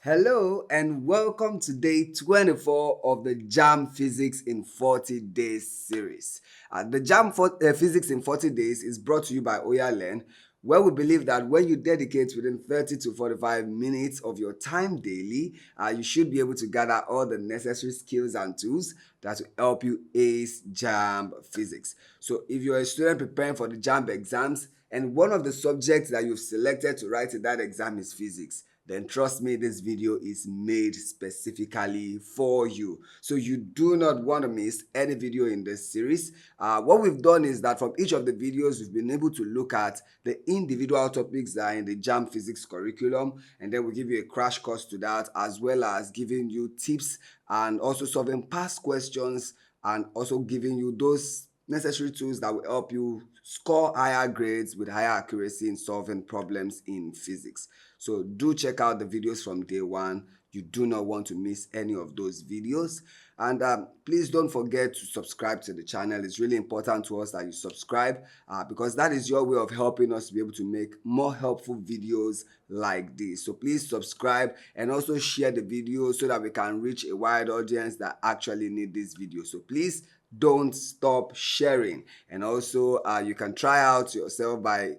Hello and welcome to day 24 of the Jamb Physics in 40 Days series. The Physics in 40 Days is brought to you by Oyalen, where we believe that when you dedicate within 30 to 45 minutes of your time daily, you should be able to gather all the necessary skills and tools that will help you ace Jamb Physics. So if you're a student preparing for the Jamb exams and one of the subjects that you've selected to write in that exam is physics, then trust me, this video is made specifically for you. So you do not want to miss any video in this series. What we've done is that from each of the videos, we've been able to look at the individual topics that are in the Jamb Physics curriculum, and then we give you a crash course to that, as well as giving you tips and also solving past questions, and also giving you those necessary tools that will help you score higher grades with higher accuracy in solving problems in physics. So do check out the videos from day one. You do not want to miss any of those videos. And please don't forget to subscribe to the channel. It's really important to us that you subscribe because that is your way of helping us to be able to make more helpful videos like this. So please subscribe and also share the video so that we can reach a wide audience that actually need this video. So please don't stop sharing. And also you can try out yourself by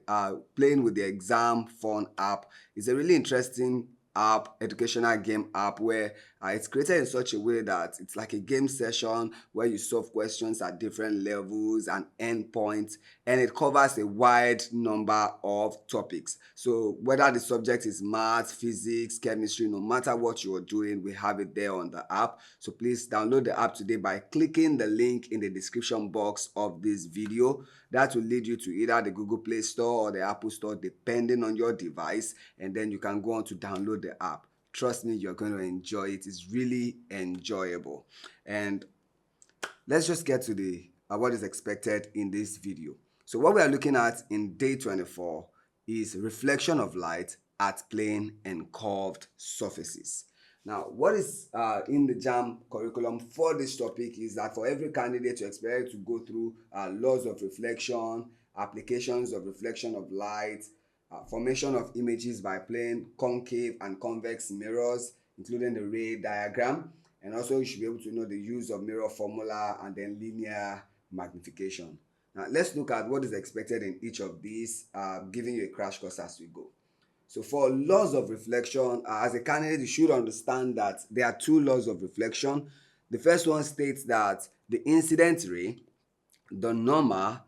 playing with the Exam Fun app. It's a really interesting app, educational game app, where it's created in such a way that it's like a game session where you solve questions at different levels and endpoints, and it covers a wide number of topics. So whether the subject is math, physics, chemistry, no matter what you're doing, we have it there on the app. So please download the app today by clicking the link in the description box of this video. That will lead you to either the Google Play Store or the Apple Store, depending on your device, and then you can go on to download the app. Trust me, you're going to enjoy it. It's really enjoyable. And let's just get to the what is expected in this video. So what we are looking at in day 24 is reflection of light at plane and curved surfaces. Now, what is in the Jamb curriculum for this topic is that for every candidate to expect to go through laws of reflection, applications of reflection of light, formation of images by plane, concave and convex mirrors, including the ray diagram, and also you should be able to know the use of mirror formula and then linear magnification. Now let's look at what is expected in each of these, giving you a crash course as we go. So for laws of reflection, as a candidate, you should understand that there are two laws of reflection. The first one states that the incident ray, the normal,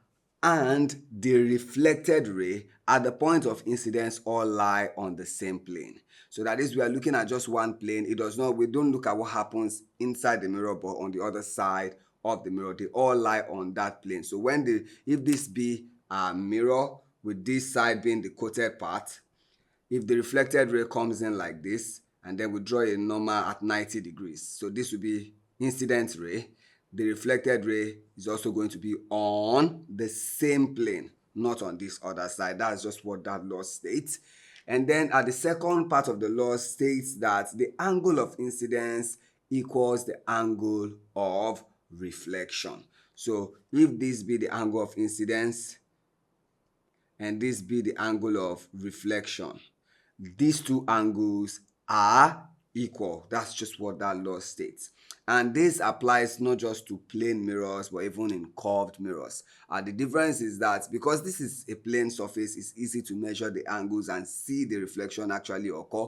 and the reflected ray at the point of incidence all lie on the same plane. So that is, we are looking at just one plane. We don't look at what happens inside the mirror, but on the other side of the mirror. They all lie on that plane. So if this be a mirror with this side being the coated part, if the reflected ray comes in like this, and then we draw a normal at 90 degrees. So this will be incident ray. The reflected ray is also going to be on the same plane, not on this other side. That's just what that law states. And then the second part of the law states that the angle of incidence equals the angle of reflection. So if this be the angle of incidence and this be the angle of reflection, these two angles are equal. That's just what that law states. And this applies not just to plane mirrors, but even in curved mirrors. The difference is that because this is a plane surface, it's easy to measure the angles and see the reflection actually occur.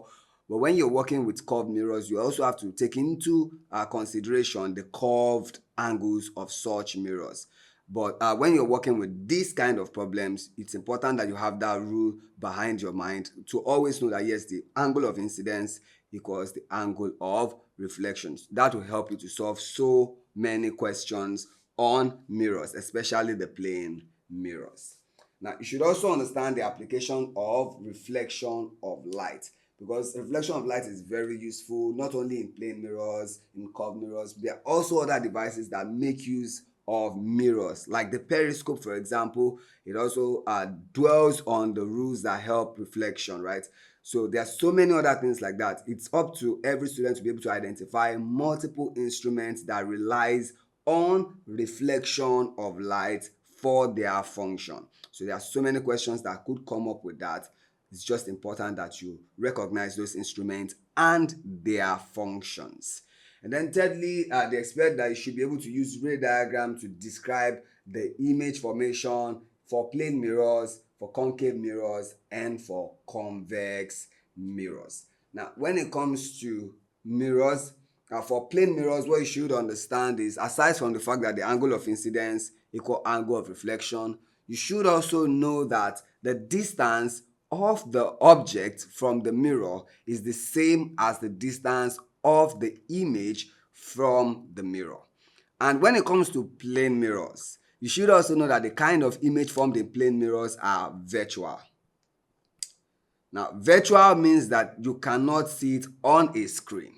But when you're working with curved mirrors, you also have to take into consideration the curved angles of such mirrors. But when you're working with these kind of problems, it's important that you have that rule behind your mind to always know that yes, the angle of incidence equals the angle of reflections. That will help you to solve so many questions on mirrors, especially the plane mirrors. Now, you should also understand the application of reflection of light, because reflection of light is very useful not only in plane mirrors, in curved mirrors. There are also other devices that make use of mirrors, like the periscope, for example. It also dwells on the rules that help reflection, right? So there are so many other things like that. It's up to every student to be able to identify multiple instruments that relies on reflection of light for their function. So there are so many questions that could come up with that. It's just important that you recognize those instruments and their functions. And then thirdly, they expect that you should be able to use ray diagram to describe the image formation for plane mirrors, for concave mirrors, and for convex mirrors. Now, when it comes to mirrors, for plane mirrors, what you should understand is, aside from the fact that the angle of incidence equal angle of reflection, you should also know that the distance of the object from the mirror is the same as the distance of the image from the mirror. And when it comes to plane mirrors, you should also know that the kind of image formed in plane mirrors are virtual. Now, virtual means that you cannot see it on a screen.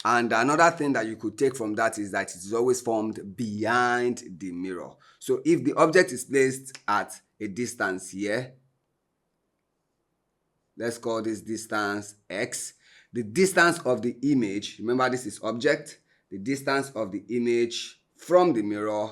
And another thing that you could take from that is that it is always formed behind the mirror. So if the object is placed at a distance here, let's call this distance x, the distance of the image, remember this is object, the distance of the image from the mirror,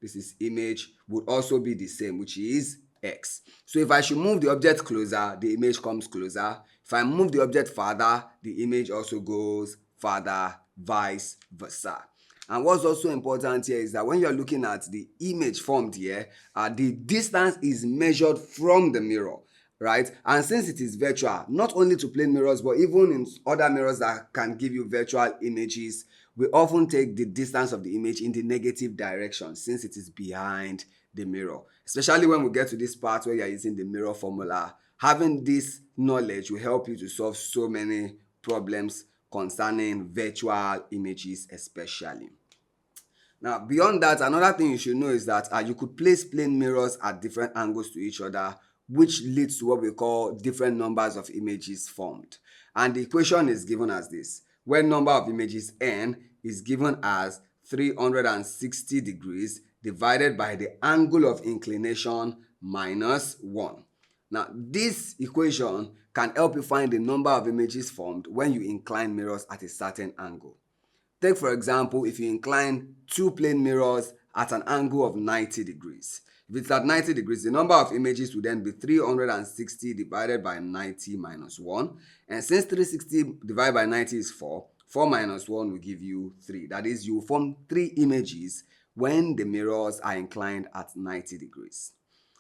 this is image, would also be the same, which is x. So if I should move the object closer, the image comes closer. If I move the object farther, the image also goes farther, vice versa. And what's also important here is that when you're looking at the image formed here, the distance is measured from the mirror, right? And since it is virtual, not only to plane mirrors, but even in other mirrors that can give you virtual images, we often take the distance of the image in the negative direction since it is behind the mirror. Especially when we get to this part where you're using the mirror formula, having this knowledge will help you to solve so many problems concerning virtual images especially. Now, beyond that, another thing you should know is that you could place plane mirrors at different angles to each other, which leads to what we call different numbers of images formed. And the equation is given as this, where number of images n is given as 360 degrees divided by the angle of inclination minus 1. Now, this equation can help you find the number of images formed when you incline mirrors at a certain angle. Take for example, if you incline two plane mirrors at an angle of 90 degrees. If it's at 90 degrees, the number of images will then be 360 divided by 90 minus 1. And since 360 divided by 90 is 4, 4 minus 1 will give you 3. That is, you form 3 images when the mirrors are inclined at 90 degrees.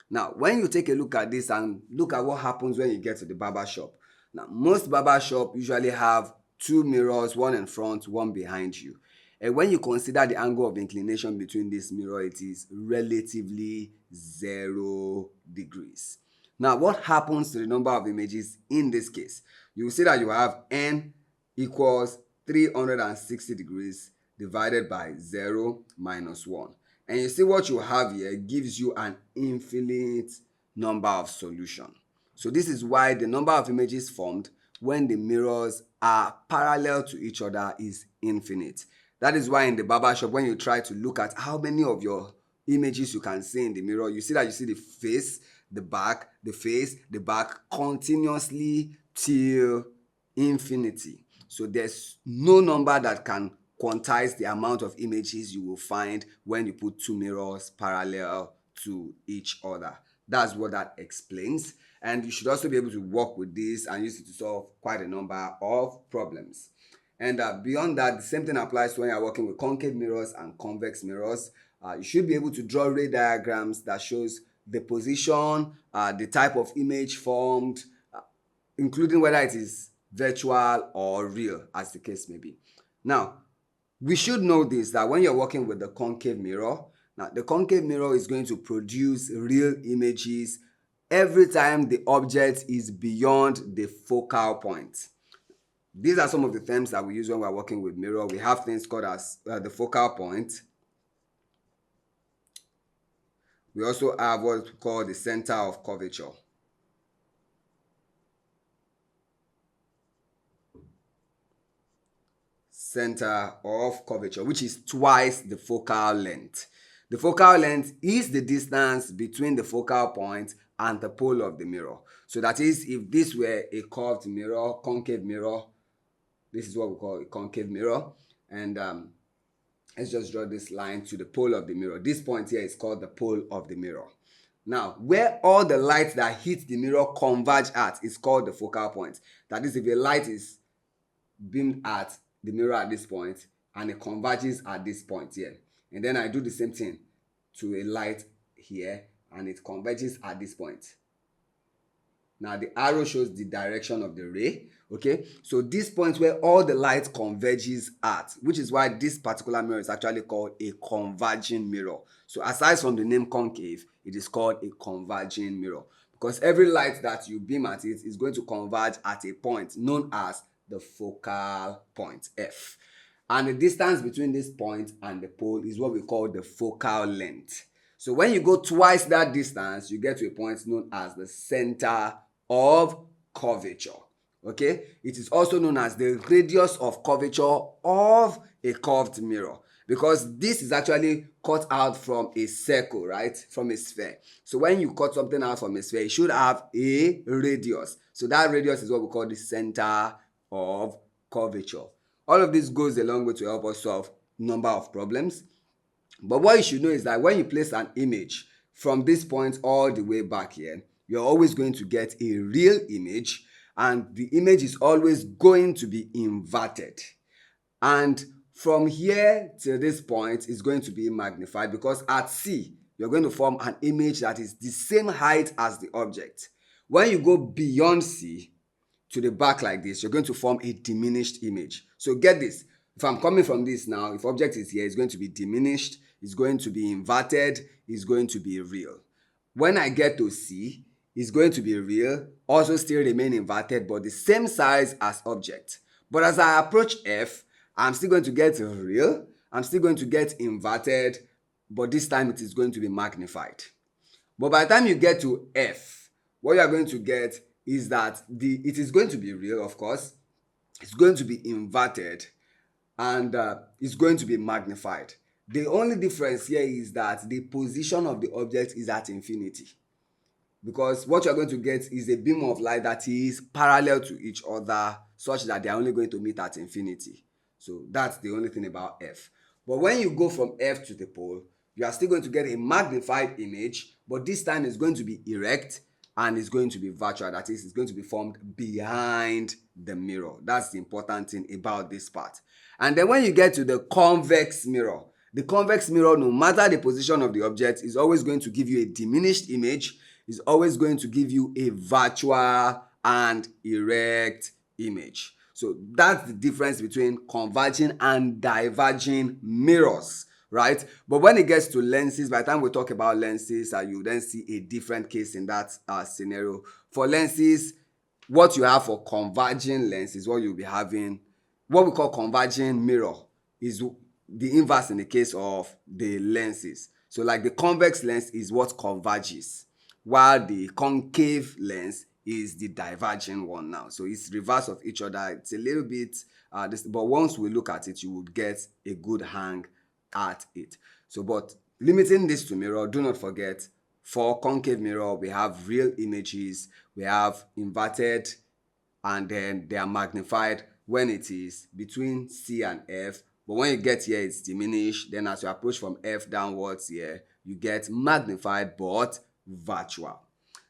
Now, when you take a look at this and look at what happens when you get to the barber shop. Now, most barber shop usually have 2 mirrors, one in front, one behind you. And when you consider the angle of inclination between this mirror, it is relatively 0 degrees. Now, what happens to the number of images in this case? You will see that you have n equals 360 degrees divided by 0 minus 1. And you see what you have here gives you an infinite number of solutions. So this is why the number of images formed when the mirrors are parallel to each other is infinite. That is why in the barber shop, when you try to look at how many of your images you can see in the mirror, you see that you see the face, the back, the face, the back continuously till infinity. So there's no number that can quantize the amount of images you will find when you put 2 mirrors parallel to each other. That's what that explains. And you should also be able to work with this and use it to solve quite a number of problems. And beyond that, the same thing applies when you're working with concave mirrors and convex mirrors. You should be able to draw ray diagrams that shows the position, the type of image formed, including whether it is virtual or real, as the case may be. Now, we should know this, that when you're working with the concave mirror, now the concave mirror is going to produce real images every time the object is beyond the focal point. These are some of the terms that we use when we're working with mirror. We have things called as the focal point. We also have what we call the center of curvature. Center of curvature, which is twice the focal length. The focal length is the distance between the focal point and the pole of the mirror. So that is, if this were a curved mirror, concave mirror, this is what we call a concave mirror. And let's just draw this line to the pole of the mirror. This point here is called the pole of the mirror. Now, where all the light that hit the mirror converge at is called the focal point. That is, if a light is beamed at the mirror at this point and it converges at this point here, and then I do the same thing to a light here and it converges at this point. Now the arrow shows the direction of the ray. Okay, so this point where all the light converges at, which is why this particular mirror is actually called a converging mirror. So aside from the name concave, it is called a converging mirror because every light that you beam at it is going to converge at a point known as the focal point, F. And the distance between this point and the pole is what we call the focal length. So when you go twice that distance, you get to a point known as the center of curvature. Okay, it is also known as the radius of curvature of a curved mirror because this is actually cut out from a circle, right? From a sphere. So when you cut something out from a sphere, it should have a radius. So that radius is what we call the center of curvature. All of this goes a long way to help us solve number of problems. But what you should know is that when you place an image from this point all the way back here, you're always going to get a real image, and the image is always going to be inverted. And from here to this point is going to be magnified because at C, you're going to form an image that is the same height as the object. When you go beyond C to the back like this, you're going to form a diminished image. So get this. If I'm coming from this now, if object is here, it's going to be diminished, it's going to be inverted, it's going to be real. When I get to C, it's going to be real, also still remain inverted, but the same size as object. But as I approach F, I'm still going to get real, I'm still going to get inverted, but this time it is going to be magnified. But by the time you get to F, what you are going to get is that it is going to be real, of course, it's going to be inverted, and it's going to be magnified. The only difference here is that the position of the object is at infinity. Because what you're going to get is a beam of light that is parallel to each other such that they are only going to meet at infinity. So that's the only thing about F. But when you go from F to the pole, you are still going to get a magnified image, but this time it's going to be erect and it's going to be virtual. That is, it's going to be formed behind the mirror. That's the important thing about this part. And then when you get to the convex mirror, the convex mirror, no matter the position of the object, is always going to give you a diminished image, is always going to give you a virtual and erect image. So that's the difference between converging and diverging mirrors, right? But when it gets to lenses, by the time we talk about lenses, you then see a different case in that scenario. For lenses, what you have for converging lens is what you'll be having. What we call converging mirror is the inverse in the case of the lenses. So like the convex lens is what converges, while the concave lens is the diverging one now. So it's reverse of each other. It's a little bit but once we look at it, you would get a good hang at it. So but limiting this to mirror, do not forget, for concave mirror, we have real images, we have inverted, and then they are magnified when it is between C and F. But when you get here, it's diminished. Then as you approach from F downwards here, you get magnified but virtual.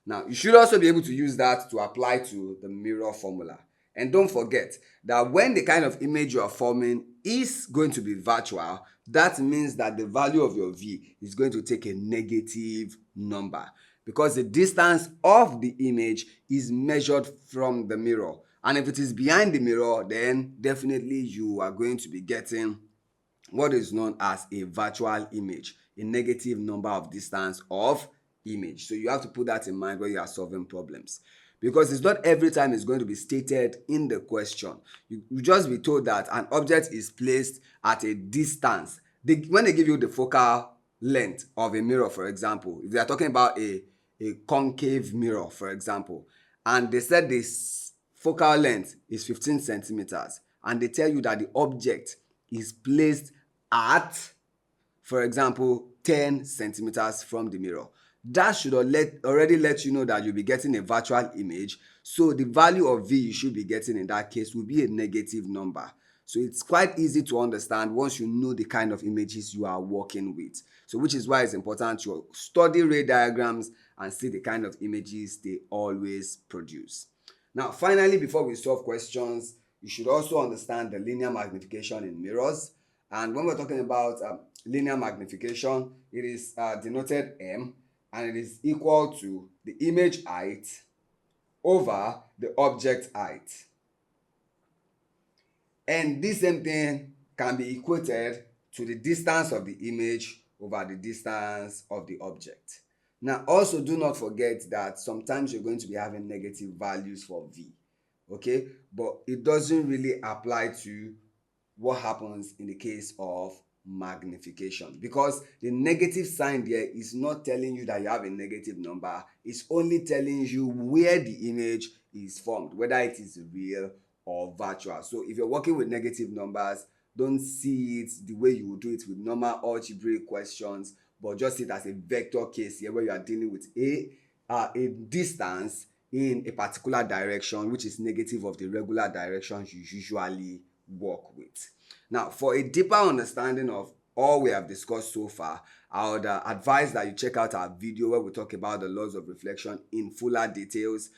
Now, you should also be able to use that to apply to the mirror formula. And don't forget that when the kind of image you are forming is going to be virtual, that means that the value of your V is going to take a negative number because the distance of the image is measured from the mirror. And if it is behind the mirror, then definitely you are going to be getting what is known as a virtual image, a negative number of distance of image. So you have to put that in mind when you are solving problems, because it's not every time it's going to be stated in the question. You just be told that an object is placed at a distance. When they give you the focal length of a mirror, for example, if they are talking about a concave mirror, for example, and they said this focal length is 15 centimeters, and they tell you that the object is placed at, for example, 10 centimeters from the mirror, that should already let you know that you'll be getting a virtual image. So the value of V you should be getting in that case will be a negative number. So it's quite easy to understand once you know the kind of images you are working with. So which is why it's important to study ray diagrams and see the kind of images they always produce. Now, finally, before we solve questions, you should also understand the linear magnification in mirrors. And when we're talking about linear magnification, it is denoted M, and it is equal to the image height over the object height. And this same thing can be equated to the distance of the image over the distance of the object. Now, also do not forget that sometimes you're going to be having negative values for V, okay? But it doesn't really apply to what happens in the case of magnification, because the negative sign there is not telling you that you have a negative number. It's only telling you where the image is formed, whether it is real or virtual. So if you're working with negative numbers, don't see it the way you would do it with normal algebraic questions, but just see it as a vector case here where you are dealing with a distance in a particular direction, which is negative of the regular directions you usually work with. Now, for a deeper understanding of all we have discussed so far, I would advise that you check out our video where we talk about the laws of reflection in fuller details.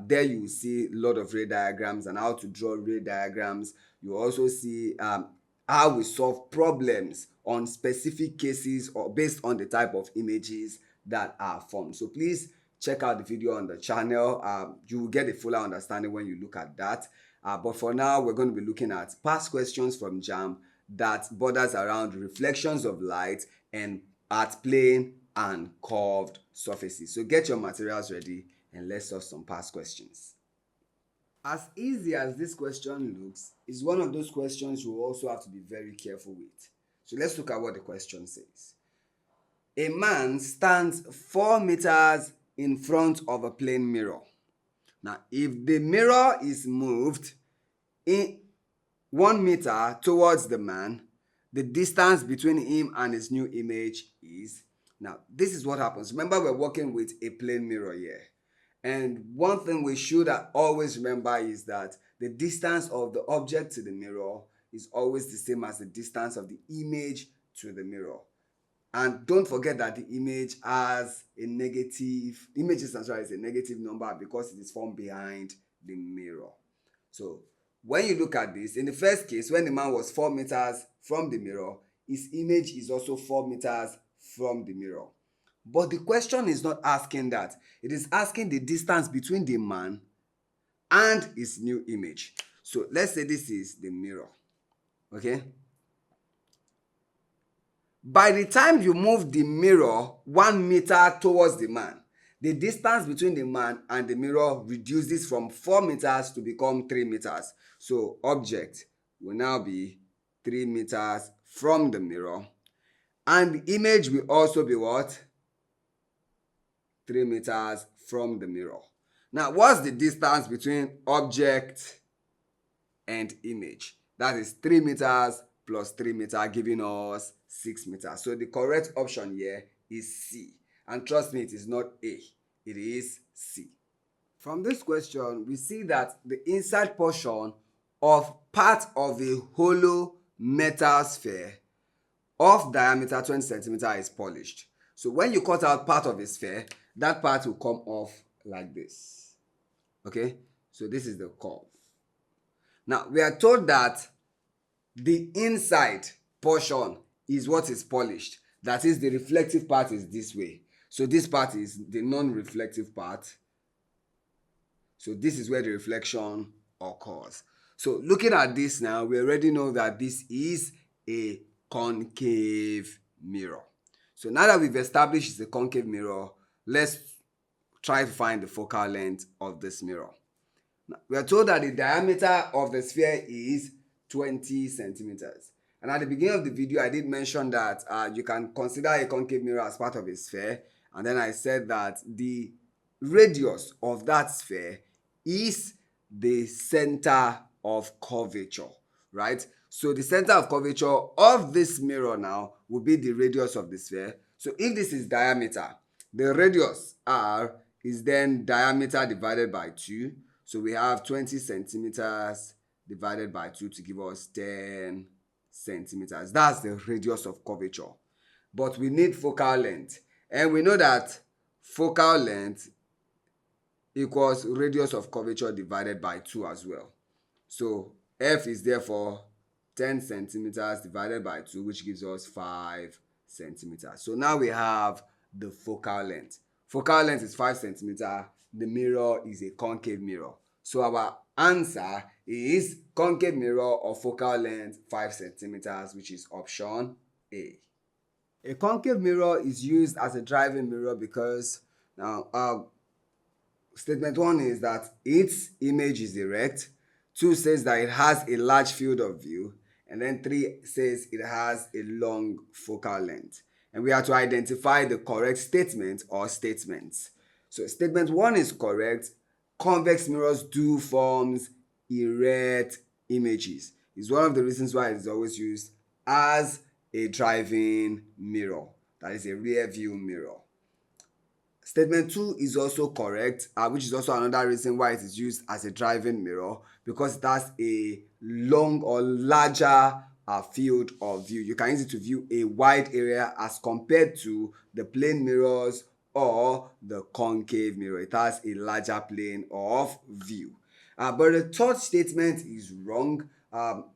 There you will see a lot of ray diagrams and how to draw ray diagrams. You also see how we solve problems on specific cases or based on the type of images that are formed. So please check out the video on the channel. You will get a fuller understanding when you look at that. But for now, we're going to be looking at past questions from Jamb that borders around reflections of light and at plane and curved surfaces. So get your materials ready and let's solve some past questions. As easy as this question looks, it's one of those questions you also have to be very careful with. So let's look at what the question says. A man stands 4 meters in front of a plane mirror. Now, if the mirror is moved in 1 meter towards the man, the distance between him and his new image is. Now, this is what happens. Remember, we're working with a plane mirror here. And one thing we should always remember is that the distance of the object to the mirror is always the same as the distance of the image to the mirror. And don't forget that the image has a negative, is a negative number because it is formed behind the mirror. So when you look at this, in the first case, when the man was 4 meters from the mirror, his image is also 4 meters from the mirror. But the question is not asking that. It is asking the distance between the man and his new image. So let's say this is the mirror, okay? By the time you move the mirror 1 meter towards the man, the distance between the man and the mirror reduces from 4 meters to become 3 meters. So object will now be 3 meters from the mirror. And the image will also be what? 3 meters from the mirror. Now, what's the distance between object and image? That is 3 meters plus 3 meters giving us 6 meters. So the correct option here is C. And trust me, it is not A. It is C. From this question, we see that the inside portion of part of a hollow metal sphere of diameter 20 centimeters is polished. So when you cut out part of a sphere, that part will come off like this. Okay? So this is the curve. Now, we are told that the inside portion is what is polished. That is, the reflective part is this way. So this part is the non-reflective part. So this is where the reflection occurs. So looking at this now, we already know that this is a concave mirror. So now that we've established it's a concave mirror, let's try to find the focal length of this mirror. Now, we are told that the diameter of the sphere is 20 centimeters. And at the beginning of the video, I did mention that you can consider a concave mirror as part of a sphere. And then I said that the radius of that sphere is the center of curvature, right? So the center of curvature of this mirror now will be the radius of the sphere. So if this is diameter, the radius R is then diameter divided by 2. So we have 20 centimeters divided by 2 to give us 10 centimeters. That's the radius of curvature. But we need focal length. And we know that focal length equals radius of curvature divided by 2 as well. So F is therefore 10 centimeters divided by 2, which gives us 5 centimeters. So now we have the focal length. Focal length is 5 centimeters. The mirror is a concave mirror. So our answer is concave mirror of focal length 5 centimeters, which is option A. A concave mirror is used as a driving mirror because now statement 1 is that its image is erect. 2 says that it has a large field of view. And then 3 says it has a long focal length. And we have to identify the correct statement or statements. So statement 1 is correct. Convex mirrors do forms erect images. It's one of the reasons why it is always used as a driving mirror. That is a rear view mirror. Statement 2 is also correct, which is also another reason why it is used as a driving mirror, because it has a long or larger field of view. You can use it to view a wide area as compared to the plane mirrors or the concave mirror. It has a larger plane of view. But the third statement is wrong,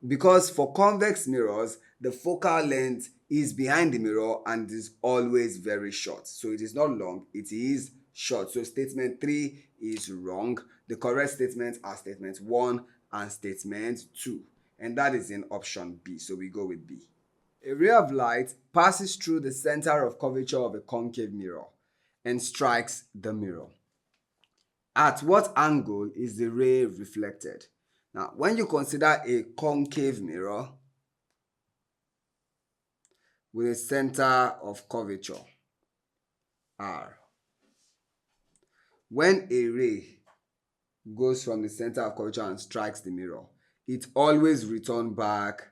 because for convex mirrors, the focal length is behind the mirror and is always very short. So it is not long, it is short. So statement 3 is wrong. The correct statements are statement 1 and statement 2. And that is in option B. So we go with B. A ray of light passes through the center of curvature of a concave mirror and strikes the mirror. At what angle is the ray reflected? Now, when you consider a concave mirror with a center of curvature R, when a ray goes from the center of curvature and strikes the mirror, it always returns back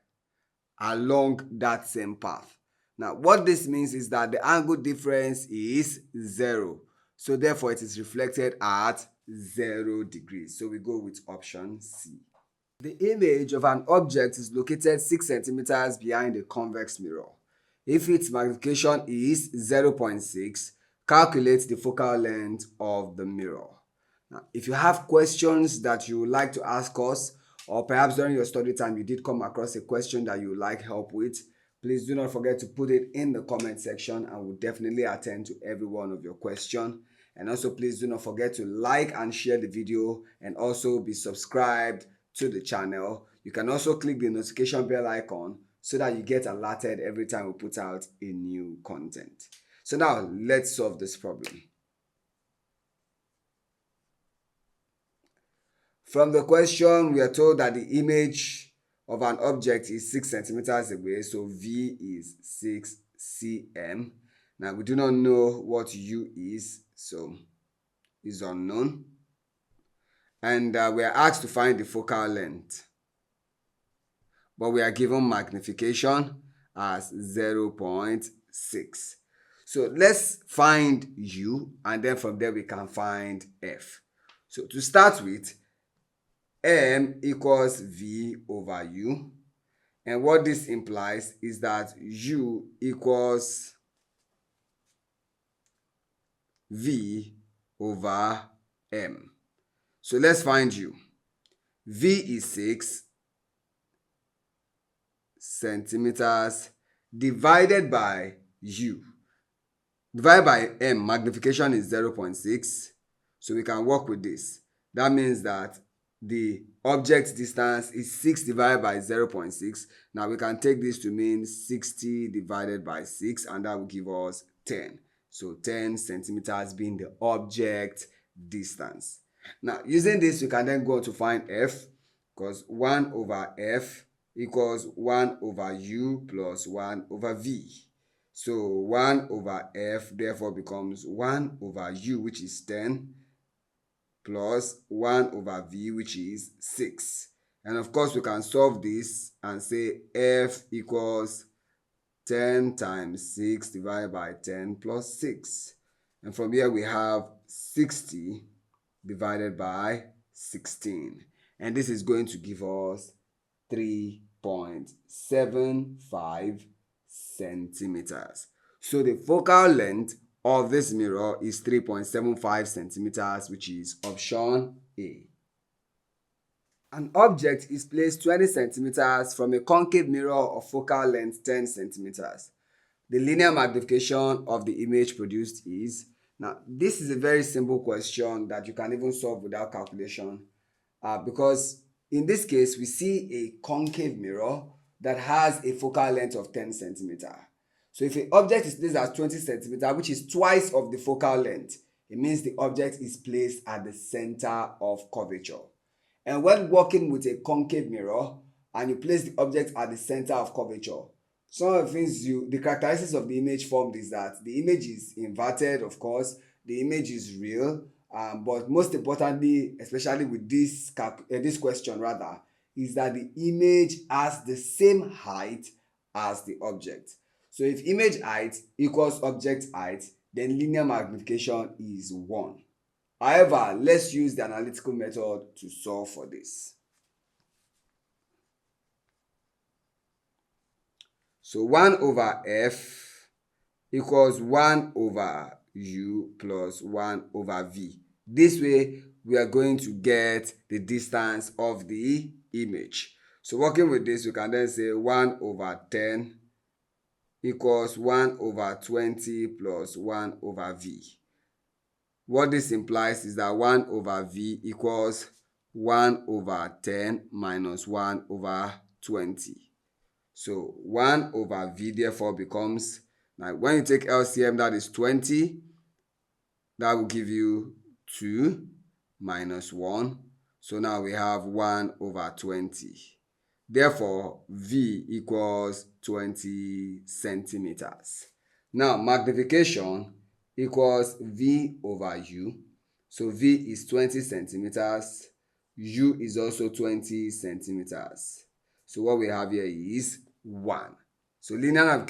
along that same path. Now, what this means is that the angle difference is 0. So therefore, it is reflected at 0 degrees. So we go with option C. The image of an object is located 6 centimeters behind a convex mirror. If its magnification is 0.6, calculate the focal length of the mirror. Now, if you have questions that you would like to ask us, or perhaps during your study time you did come across a question that you would like help with, please do not forget to put it in the comment section and we'll definitely attend to every one of your questions. And also please do not forget to like and share the video and also be subscribed to the channel. You can also click the notification bell icon so that you get alerted every time we put out a new content. So now let's solve this problem. From the question, we are told that the image of an object is 6 centimeters away, so V is 6 cm. Now we do not know what U is, so it's unknown. And we are asked to find the focal length, but we are given magnification as 0.6. So let's find U, and then from there we can find F. So to start with, M equals V over U. And what this implies is that U equals V over M. So let's find U. V is 6 centimeters divided by U. Divided by M, magnification is 0.6. So we can work with this. That means that the object distance is 6 divided by 0.6. Now we can take this to mean 60 divided by 6, and that will give us 10. So 10 centimeters being the object distance. Now using this, we can then go on to find F, because 1 over F equals 1 over U plus 1 over V. So 1 over F therefore becomes 1 over U, which is 10, plus 1 over V, which is 6. And of course, we can solve this and say F equals 10 times 6 divided by 10 plus 6. And from here, we have 60 divided by 16. And this is going to give us 3.75 centimeters. So the focal length of this mirror is 3.75 centimeters, which is option A. An object is placed 20 centimeters from a concave mirror of focal length 10 centimeters. The linear magnification of the image produced is. Now, this is a very simple question that you can even solve without calculation, because in this case, we see a concave mirror that has a focal length of 10 centimeters. So if an object is placed at 20 centimeters, which is twice of the focal length, it means the object is placed at the center of curvature. And when working with a concave mirror and you place the object at the center of curvature, some of the things the characteristics of the image formed is that the image is inverted, of course, the image is real, but most importantly, especially with this question rather, is that the image has the same height as the object. So if image height equals object height, then linear magnification is 1. However, let's use the analytical method to solve for this. So 1 over f equals 1 over u plus 1 over v. This way, we are going to get the distance of the image. So working with this, we can then say 1 over 10 equals 1 over 20 plus 1 over v. What this implies is that 1 over v equals 1 over 10 minus 1 over 20. So 1 over v therefore becomes, now when you take LCM, that is 20. That will give you 2 minus 1. So now we have 1 over 20. Therefore, v equals 20 centimeters. Now, magnification equals v over u. So v is 20 centimeters. U is also 20 centimeters. So what we have here is 1. So linear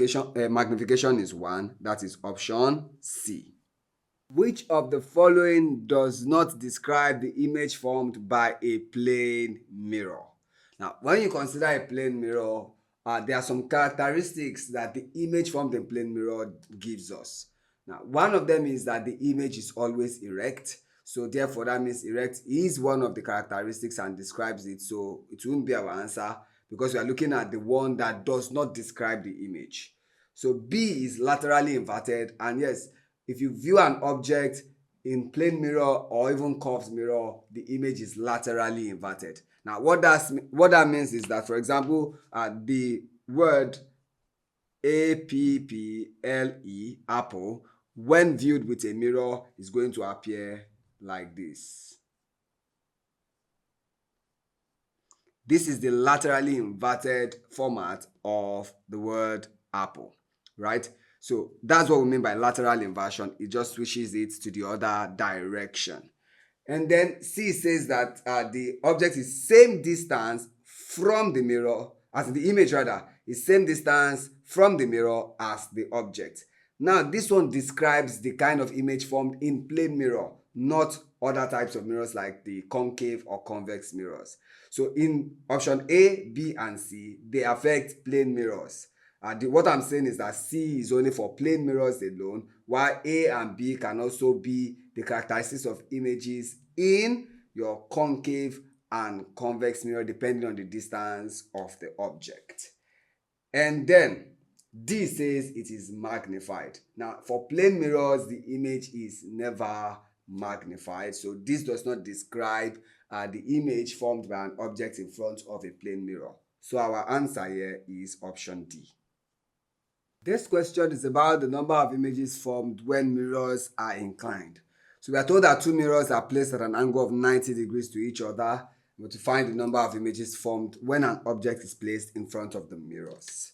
magnification is 1. That is option C. Which of the following does not describe the image formed by a plane mirror? Now, when you consider a plane mirror, there are some characteristics that the image formed in plane mirror gives us. Now, one of them is that the image is always erect. So therefore, that means erect is one of the characteristics and describes it. So it won't be our answer because we are looking at the one that does not describe the image. So B is laterally inverted, and yes, if you view an object in plane mirror or even curved mirror, the image is laterally inverted. Now, what that means is that, for example, the word APPLE, apple, when viewed with a mirror, is going to appear like this. This is the laterally inverted format of the word apple, right? So that's what we mean by lateral inversion. It just switches it to the other direction. And then C says that the object is same distance from the mirror, as the image rather, is same distance from the mirror as the object. Now, this one describes the kind of image formed in plane mirror, not other types of mirrors like the concave or convex mirrors. So in option A, B, and C, they affect plane mirrors. What I'm saying is that C is only for plane mirrors alone, while A and B can also be the characteristics of images in your concave and convex mirror depending on the distance of the object. And then D says it is magnified. Now, for plane mirrors, the image is never magnified. So this does not describe the image formed by an object in front of a plane mirror. So our answer here is option D. This question is about the number of images formed when mirrors are inclined. So we are told that two mirrors are placed at an angle of 90 degrees to each other. We to find the number of images formed when an object is placed in front of the mirrors.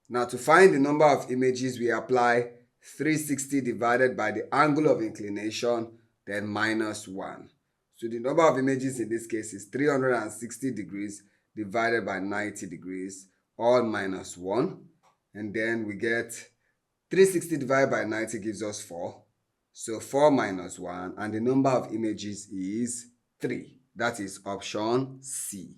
Now, to find the number of images, we apply 360 divided by the angle of inclination, then minus 1. So the number of images in this case is 360 degrees divided by 90 degrees, all minus 1. And then we get 360 divided by 90 gives us 4. So 4 minus 1, and the number of images is 3. That is option C.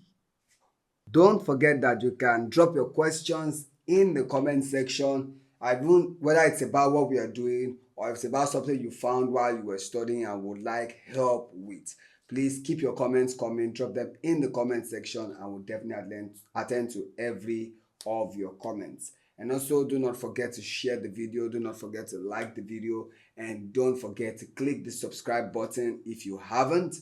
Don't forget that you can drop your questions in the comment section, whether it's about what we are doing or if it's about something you found while you were studying and would like help with. Please keep your comments coming, drop them in the comment section, and we'll definitely attend to every of your comments. And also, do not forget to share the video, do not forget to like the video, and don't forget to click the subscribe button if you haven't.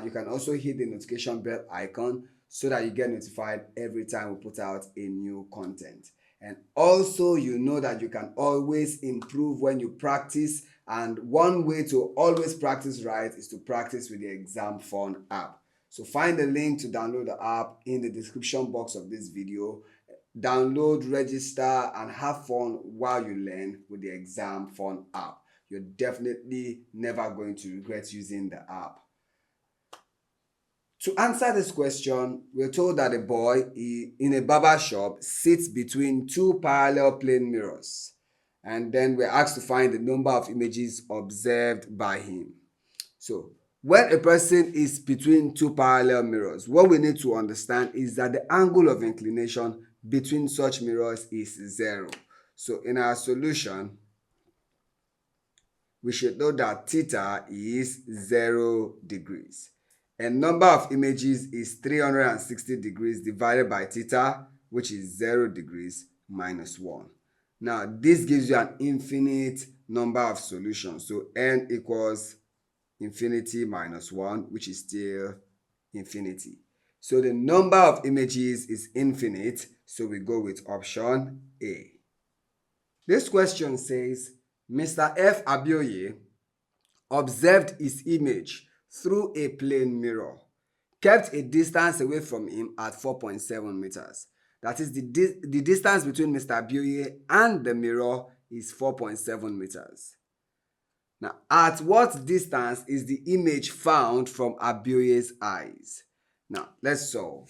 You can also hit the notification bell icon so that you get notified every time we put out a new content. And also, you know that you can always improve when you practice, and one way to always practice right is to practice with the Exam Fun app. So find the link to download the app in the description box of this video. Download, register, and have fun while you learn with the Exam Fun app. You're definitely never going to regret using the app. To answer this question, we're told that a boy in a barber shop sits between two parallel plane mirrors, and then we're asked to find the number of images observed by him. So, when a person is between two parallel mirrors, what we need to understand is that the angle of inclination between such mirrors is 0. So, in our solution, we should know that theta is 0 degrees. And number of images is 360 degrees divided by theta, which is 0 degrees minus 1. Now, this gives you an infinite number of solutions. So, n equals infinity minus 1, which is still infinity. So, the number of images is infinite, so we go with option A. This question says, Mr. F. Abioye observed his image through a plane mirror, kept a distance away from him at 4.7 meters. That is, the distance between Mr. Abioye and the mirror is 4.7 meters. Now, at what distance is the image found from Abioye's eyes? Now, let's solve.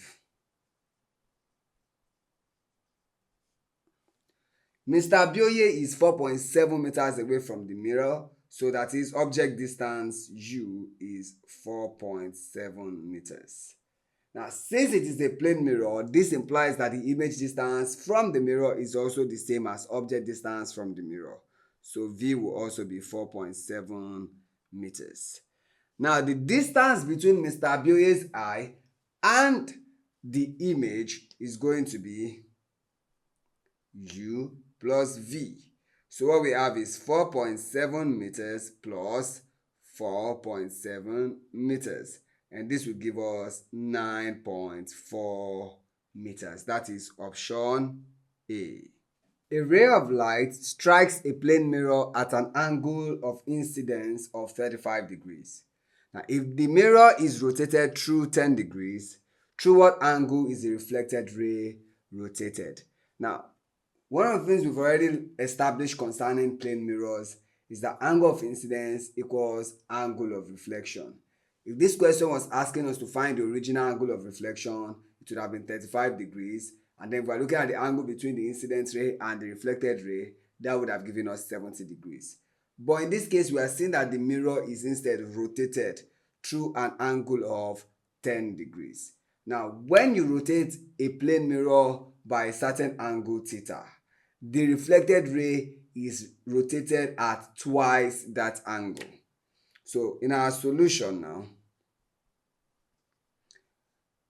Mr. Abioye is 4.7 meters away from the mirror, so that is object distance U is 4.7 meters. Now, since it is a plane mirror, this implies that the image distance from the mirror is also the same as object distance from the mirror. So V will also be 4.7 meters. Now, the distance between Mr. Abioye's eye and the image is going to be U plus V. So what we have is 4.7 meters plus 4.7 meters. And this will give us 9.4 meters. That is option A. A ray of light strikes a plane mirror at an angle of incidence of 35 degrees. Now, if the mirror is rotated through 10 degrees, through what angle is the reflected ray rotated? Now, one of the things we've already established concerning plane mirrors is that angle of incidence equals angle of reflection. If this question was asking us to find the original angle of reflection, it would have been 35 degrees. And then if we're looking at the angle between the incident ray and the reflected ray, that would have given us 70 degrees. But in this case, we are seeing that the mirror is instead rotated through an angle of 10 degrees. Now, when you rotate a plane mirror by a certain angle theta, the reflected ray is rotated at twice that angle. So in our solution now,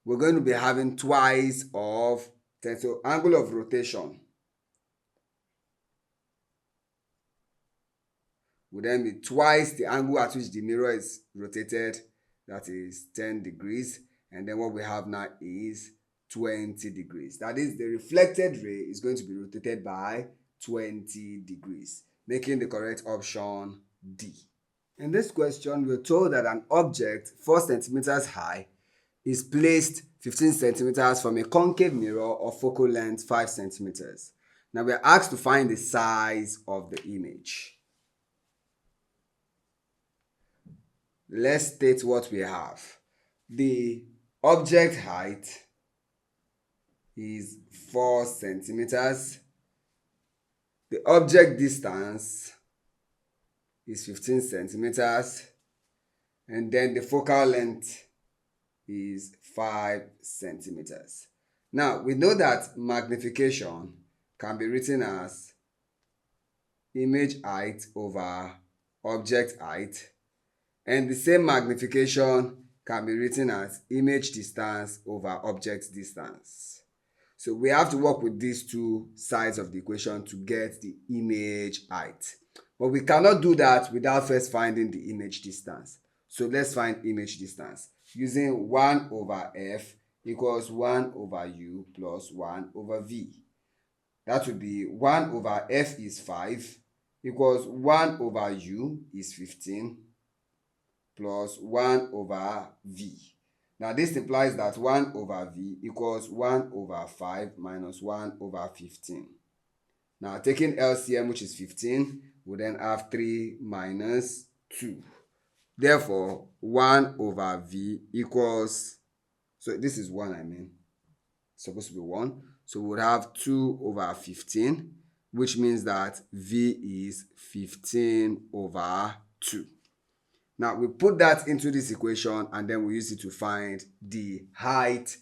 we're going to be having twice of 10. So angle of rotation would then be twice the angle at which the mirror is rotated, that is 10 degrees. And then what we have now is 20 degrees. That is, the reflected ray is going to be rotated by 20 degrees, making the correct option D. In this question, we're told that an object 4 centimeters high is placed 15 centimeters from a concave mirror of focal length 5 centimeters. Now we're asked to find the size of the image. Let's state what we have. The object height is 4 centimeters. The object distance is 15 centimeters. And then the focal length is 5 centimeters. Now, we know that magnification can be written as image height over object height, and the same magnification can be written as image distance over object distance. So we have to work with these two sides of the equation to get the image height. But we cannot do that without first finding the image distance. So let's find image distance using 1 over f equals 1 over u plus 1 over v. That would be 1 over f is 5 equals 1 over u is 15 plus 1 over v. Now this implies that 1 over v equals 1 over 5 minus 1 over 15. Now taking LCM, which is 15, we then have 3 minus 2. Therefore, 1 over v equals, so this is 1 it's supposed to be 1. So we would have 2 over 15, which means that v is 15 over 2. Now we put that into this equation and then we use it to find the height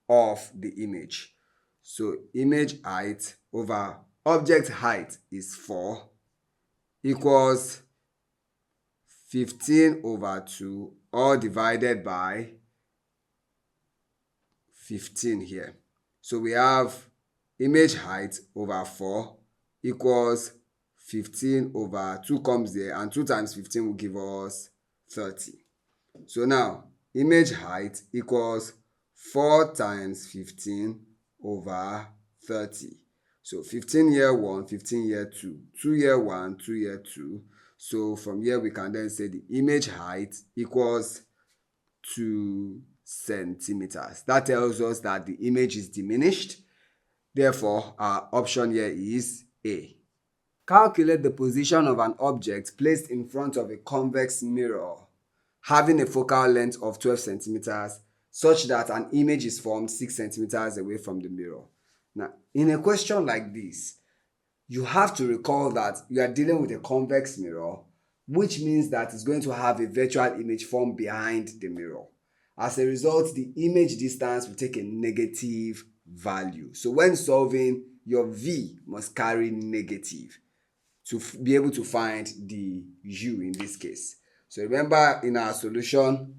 of the image. So image height over object height is 4 equals 15 over 2 all divided by 15 here. So we have image height over 4 equals 15 over 2 comes there, and 2 times 15 will give us 30. So now image height equals 4 times 15 over 30. So 15 here 1, 15 here 2, 2 here 1, 2 here 2. So from here we can then say the image height equals 2 centimeters. That tells us that the image is diminished. Therefore, our option here is A. Calculate the position of an object placed in front of a convex mirror having a focal length of 12 centimeters such that an image is formed 6 centimeters away from the mirror. Now, in a question like this, you have to recall that you are dealing with a convex mirror, which means that it's going to have a virtual image formed behind the mirror. As a result, the image distance will take a negative value. So when solving, your v must carry negative to be able to find the u in this case. So remember, in our solution,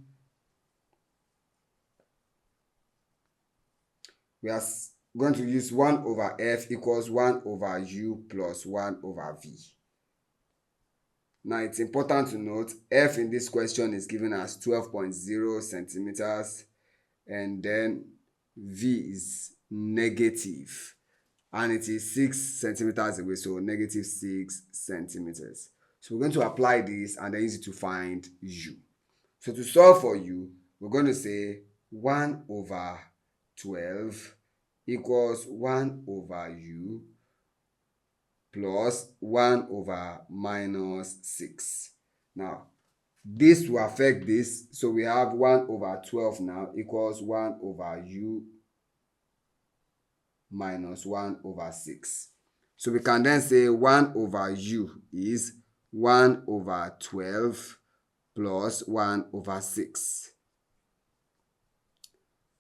we are going to use 1 over f equals 1 over u plus 1 over v. Now it's important to note f in this question is given as 12.0 centimeters and then v is negative and it is 6 centimeters away, so negative 6 centimeters. So we're going to apply this and then use it to find u. So to solve for u, we're going to say 1 over 12 equals 1 over u plus 1 over minus 6. Now, this will affect this. So we have 1 over 12 now equals 1 over u minus 1 over 6. So we can then say 1 over u is 1 over 12 plus 1 over 6.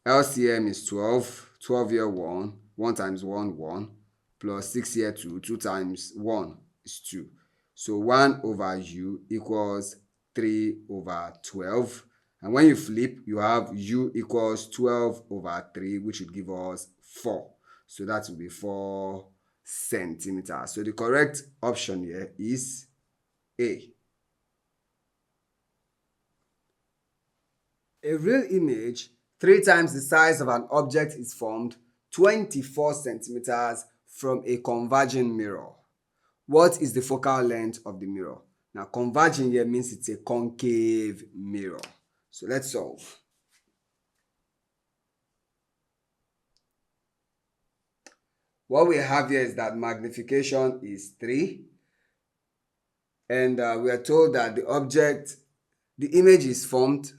LCM is 12. 12 here 1. 1 times 1, 1. Plus 6 here 2. 2 times 1 is 2. So 1 over u equals 3 over 12. And when you flip, you have u equals 12 over 3, which would give us 4. So that will be 4 centimeters. So the correct option here is A. A real image 3 times the size of an object is formed 24 centimeters from a converging mirror. What is the focal length of the mirror? Now, converging here means it's a concave mirror. So let's solve. What we have here is that magnification is 3. And we are told that the image is formed,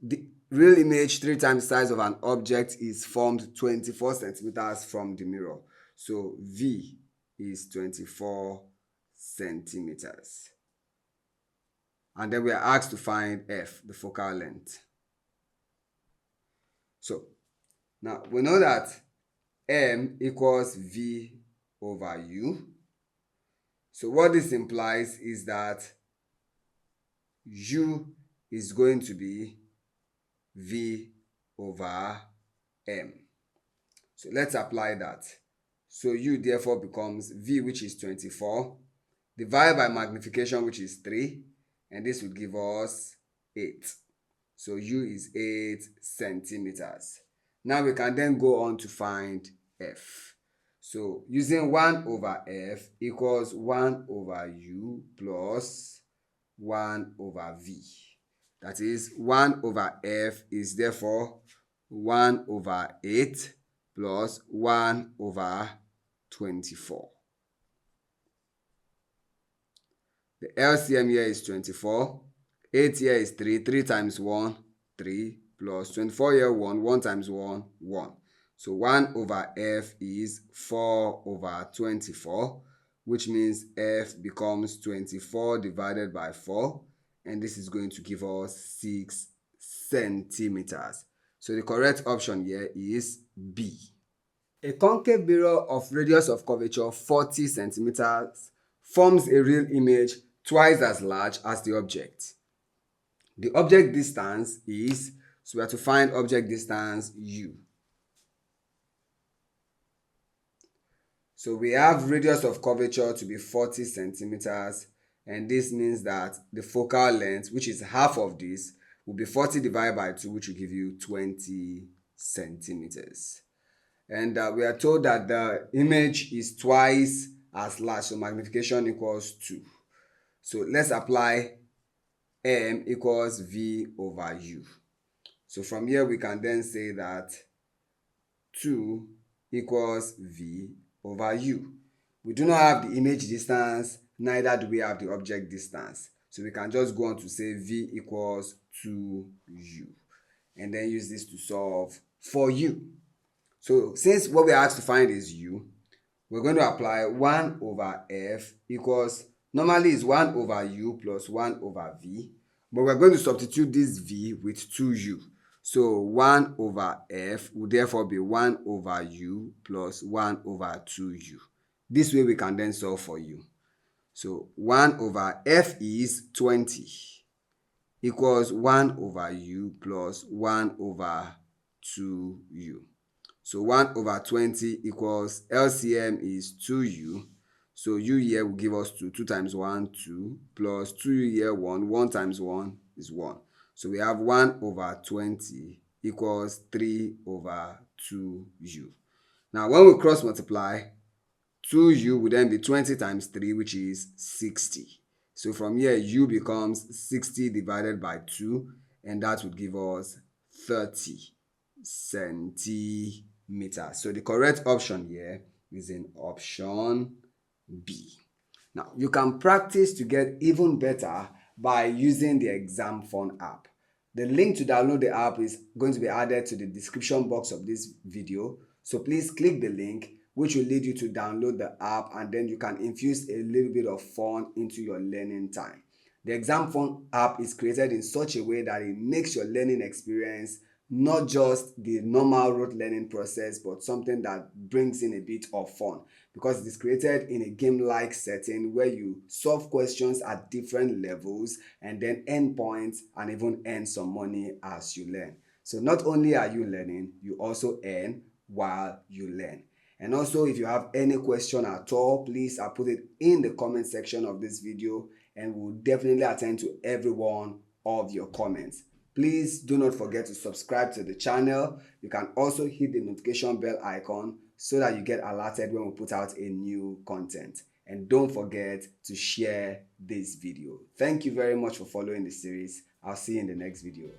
the real image 3 times the size of an object is formed 24 centimeters from the mirror. So V is 24 centimeters. And then we are asked to find F, the focal length. So now we know that m equals v over u. So what this implies is that u is going to be v over m. So let's apply that. So u therefore becomes v, which is 24, divided by magnification, which is 3, and this would give us 8. So u is 8 centimeters. Now we can then go on to find f. So using 1 over f equals 1 over u plus 1 over v. That is, 1 over f is therefore 1 over 8 plus 1 over 24. The LCM here is 24. 8 here is 3. 3 times 1, 3, plus 24 here 1. 1 times 1, 1. So 1 over f is 4 over 24, which means f becomes 24 divided by 4, and this is going to give us 6 centimeters. So the correct option here is B. A concave mirror of radius of curvature 40 centimeters forms a real image twice as large as the object. The object distance is, so we have to find object distance u. So we have radius of curvature to be 40 centimeters, and this means that the focal length, which is half of this, will be 40 divided by 2, which will give you 20 centimeters. And we are told that the image is twice as large, so magnification equals 2. So let's apply m equals v over u. So from here we can then say that 2 equals v over u. We do not have the image distance, neither do we have the object distance. So we can just go on to say v equals 2u, and then use this to solve for u. So since what we are asked to find is u, we're going to apply 1 over f equals, normally is 1 over u plus 1 over v, but we're going to substitute this v with 2u. So 1 over f will therefore be 1 over u plus 1 over 2u. This way we can then solve for u. So 1 over f is 20 equals 1 over u plus 1 over 2u. So 1 over 20 equals, LCM is 2u. So u here will give us 2. 2 times 1, 2, plus 2u here 1. 1 times 1 is 1. So we have 1 over 20 equals 3 over 2u. Now when we cross multiply, 2u will then be 20 times 3, which is 60. So from here, u becomes 60 divided by 2, and that would give us 30 centimeters. So the correct option here is in option B. Now, you can practice to get even better by using the Exam Fun app. The link to download the app is going to be added to the description box of this video. So please click the link, which will lead you to download the app, and then you can infuse a little bit of fun into your learning time. The Exam Fun app is created in such a way that it makes your learning experience not just the normal rote learning process, but something that brings in a bit of fun, because it is created in a game-like setting where you solve questions at different levels and then earn points and even earn some money as you learn. So not only are you learning, you also earn while you learn. And also, if you have any question at all, please put it in the comment section of this video, and we'll definitely attend to every one of your comments. Please do not forget to subscribe to the channel. You can also hit the notification bell icon so that you get alerted when we put out a new content. And don't forget to share this video. Thank you very much for following the series. I'll see you in the next video.